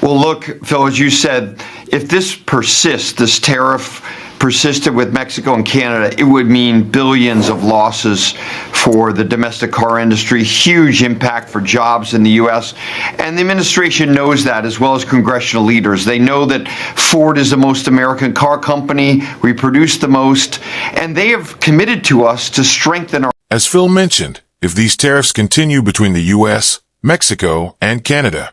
Well, look, Phil, as you said, if this persists, this tariff persisted with Mexico and Canada, it would mean billions of losses for the domestic car industry, huge impact for jobs in the U.S. And the administration knows that, as well as congressional leaders. They know that Ford is the most American car company, we produce the most, and they have committed to us to strengthen our... As Phil mentioned, if these tariffs continue between the U.S., Mexico, and Canada,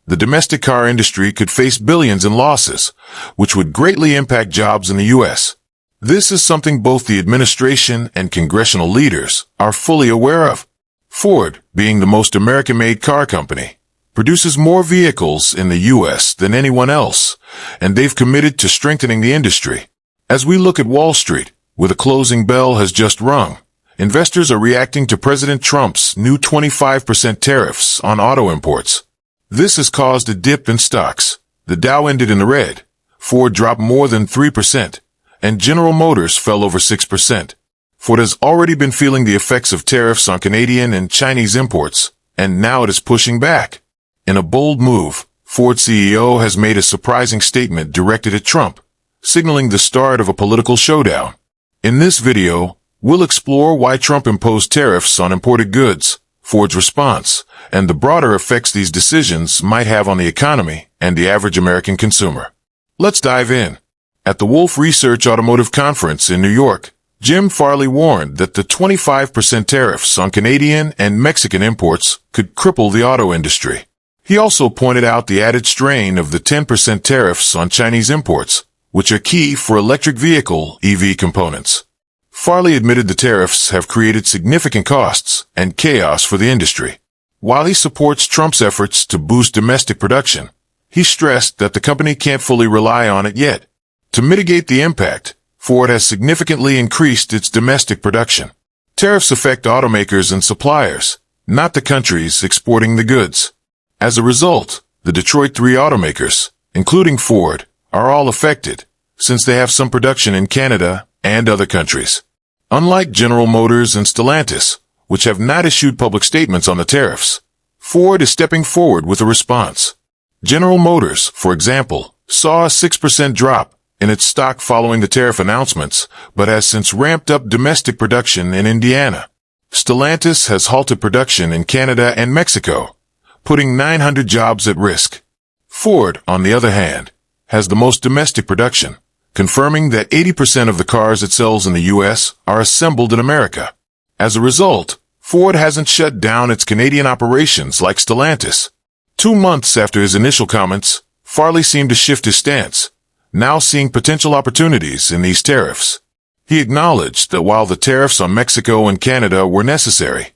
the domestic car industry could face billions in losses, which would greatly impact jobs in the U.S. This is something both the administration and congressional leaders are fully aware of. Ford, being the most American-made car company, produces more vehicles in the U.S. than anyone else, and they've committed to strengthening the industry. As we look at Wall Street, where the closing bell has just rung, investors are reacting to President Trump's new 25% tariffs on auto imports. This has caused a dip in stocks. The Dow ended in the red, Ford dropped more than 3%, and General Motors fell over 6%. Ford has already been feeling the effects of tariffs on Canadian and Chinese imports, and now it is pushing back. In a bold move, Ford CEO has made a surprising statement directed at Trump, signaling the start of a political showdown. In this video, we'll explore why Trump imposed tariffs on imported goods, Ford's response, and the broader effects these decisions might have on the economy and the average American consumer. Let's dive in. At the Wolfe Research Automotive Conference in New York, Jim Farley warned that the 25% tariffs on Canadian and Mexican imports could cripple the auto industry. He also pointed out the added strain of the 10% tariffs on Chinese imports, which are key for electric vehicle EV components. Farley admitted the tariffs have created significant costs and chaos for the industry. While he supports Trump's efforts to boost domestic production, he stressed that the company can't fully rely on it yet. To mitigate the impact, Ford has significantly increased its domestic production. Tariffs affect automakers and suppliers, not the countries exporting the goods. As a result, the Detroit 3 automakers, including Ford, are all affected, since they have some production in Canada and other countries. Unlike General Motors and Stellantis, which have not issued public statements on the tariffs, Ford is stepping forward with a response. General Motors, for example, saw a 6% drop in its stock following the tariff announcements, but has since ramped up domestic production in Indiana. Stellantis has halted production in Canada and Mexico, putting 900 jobs at risk. Ford, on the other hand, has the most domestic production, confirming that 80% of the cars it sells in the U.S. are assembled in America. As a result, Ford hasn't shut down its Canadian operations like Stellantis. 2 months after his initial comments, Farley seemed to shift his stance, now seeing potential opportunities in these tariffs. He acknowledged that while the tariffs on Mexico and Canada were necessary,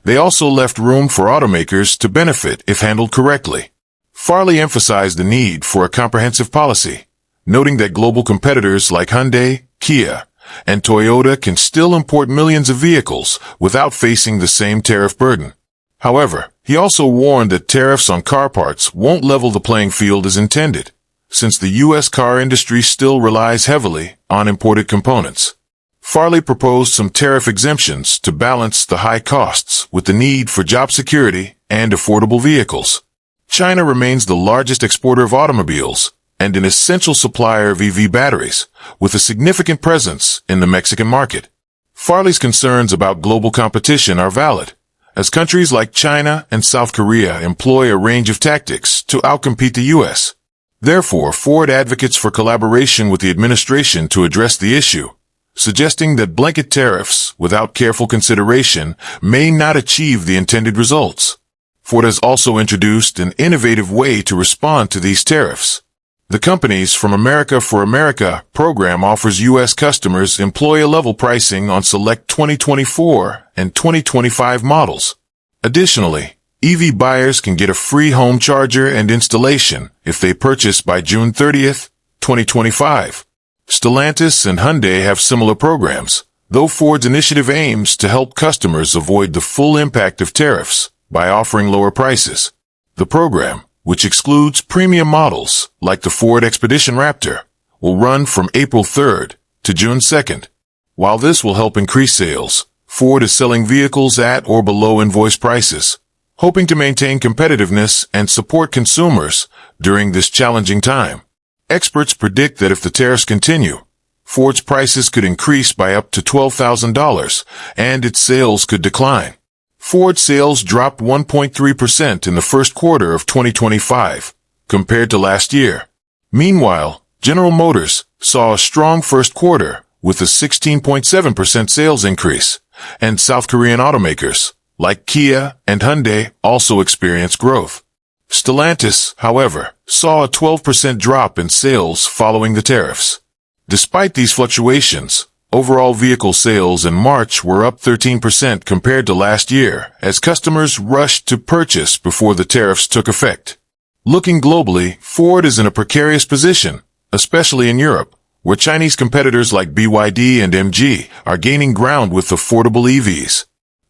they also left room for automakers to benefit if handled correctly. Farley emphasized the need for a comprehensive policy, noting that global competitors like Hyundai, Kia, and Toyota can still import millions of vehicles without facing the same tariff burden. However, he also warned that tariffs on car parts won't level the playing field as intended, since the U.S. car industry still relies heavily on imported components. Farley proposed some tariff exemptions to balance the high costs with the need for job security and affordable vehicles. China remains the largest exporter of automobiles and an essential supplier of EV batteries, with a significant presence in the Mexican market. Farley's concerns about global competition are valid, as countries like China and South Korea employ a range of tactics to outcompete the U.S. Therefore, Ford advocates for collaboration with the administration to address the issue, suggesting that blanket tariffs, without careful consideration, may not achieve the intended results. Ford has also introduced an innovative way to respond to these tariffs. The company's From America for America program offers U.S. customers employer-level pricing on select 2024 and 2025 models. Additionally, EV buyers can get a free home charger and installation if they purchase by June 30th, 2025. Stellantis and Hyundai have similar programs, though Ford's initiative aims to help customers avoid the full impact of tariffs by offering lower prices. The program, which excludes premium models like the Ford Expedition Raptor, will run from April 3rd to June 2nd. While this will help increase sales, Ford is selling vehicles at or below invoice prices, hoping to maintain competitiveness and support consumers during this challenging time. Experts predict that if the tariffs continue, Ford's prices could increase by up to $12,000 and its sales could decline. Ford sales dropped 1.3% in the first quarter of 2025 compared to last year. Meanwhile, General Motors saw a strong first quarter with a 16.7% sales increase, and South Korean automakers like Kia and Hyundai also experienced growth. Stellantis, however, saw a 12% drop in sales following the tariffs. Despite these fluctuations, overall vehicle sales in March were up 13% compared to last year as customers rushed to purchase before the tariffs took effect. Looking globally, Ford is in a precarious position, especially in Europe, where Chinese competitors like BYD and MG are gaining ground with affordable EVs.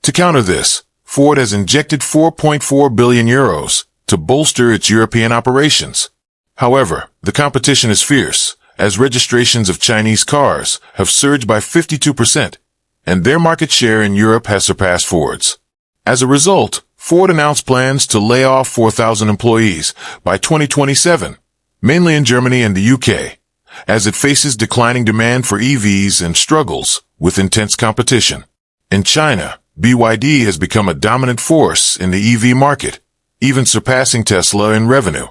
To counter this, Ford has injected 4.4 billion euros to bolster its European operations. However, the competition is fierce, as registrations of Chinese cars have surged by 52%, and their market share in Europe has surpassed Ford's. As a result, Ford announced plans to lay off 4,000 employees by 2027, mainly in Germany and the UK, as it faces declining demand for EVs and struggles with intense competition. In China, BYD has become a dominant force in the EV market, even surpassing Tesla in revenue.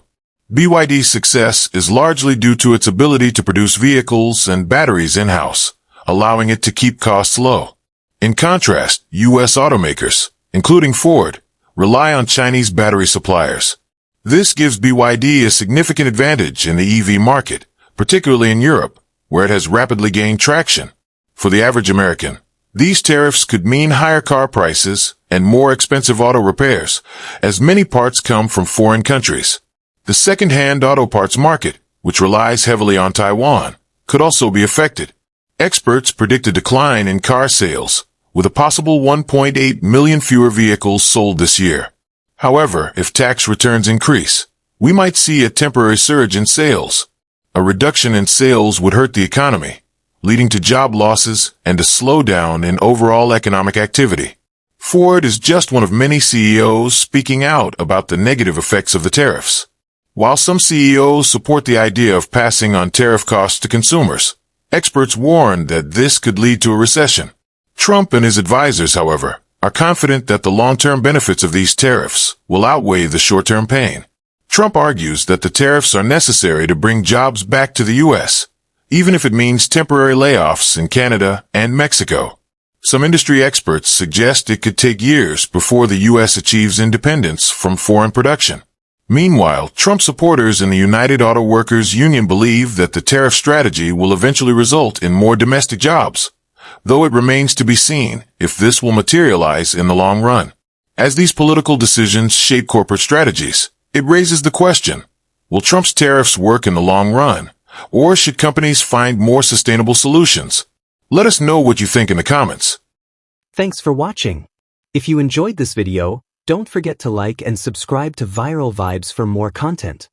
BYD's success is largely due to its ability to produce vehicles and batteries in-house, allowing it to keep costs low. In contrast, U.S. automakers, including Ford, rely on Chinese battery suppliers. This gives BYD a significant advantage in the EV market, particularly in Europe, where it has rapidly gained traction. For the average American, these tariffs could mean higher car prices and more expensive auto repairs, as many parts come from foreign countries. The second-hand auto parts market, which relies heavily on Taiwan, could also be affected. Experts predict a decline in car sales, with a possible 1.8 million fewer vehicles sold this year. However, if tax returns increase, we might see a temporary surge in sales. A reduction in sales would hurt the economy, leading to job losses and a slowdown in overall economic activity. Ford is just one of many CEOs speaking out about the negative effects of the tariffs. While some CEOs support the idea of passing on tariff costs to consumers, experts warn that this could lead to a recession. Trump and his advisors, however, are confident that the long-term benefits of these tariffs will outweigh the short-term pain. Trump argues that the tariffs are necessary to bring jobs back to the U.S., even if it means temporary layoffs in Canada and Mexico. Some industry experts suggest it could take years before the U.S. achieves independence from foreign production. Meanwhile, Trump supporters in the United Auto Workers Union believe that the tariff strategy will eventually result in more domestic jobs, though it remains to be seen if this will materialize in the long run. As these political decisions shape corporate strategies, it raises the question, will Trump's tariffs work in the long run, or should companies find more sustainable solutions? Let us know what you think in the comments. Thanks for watching. If you enjoyed this video, don't forget to like and subscribe to Viral Vibes for more content.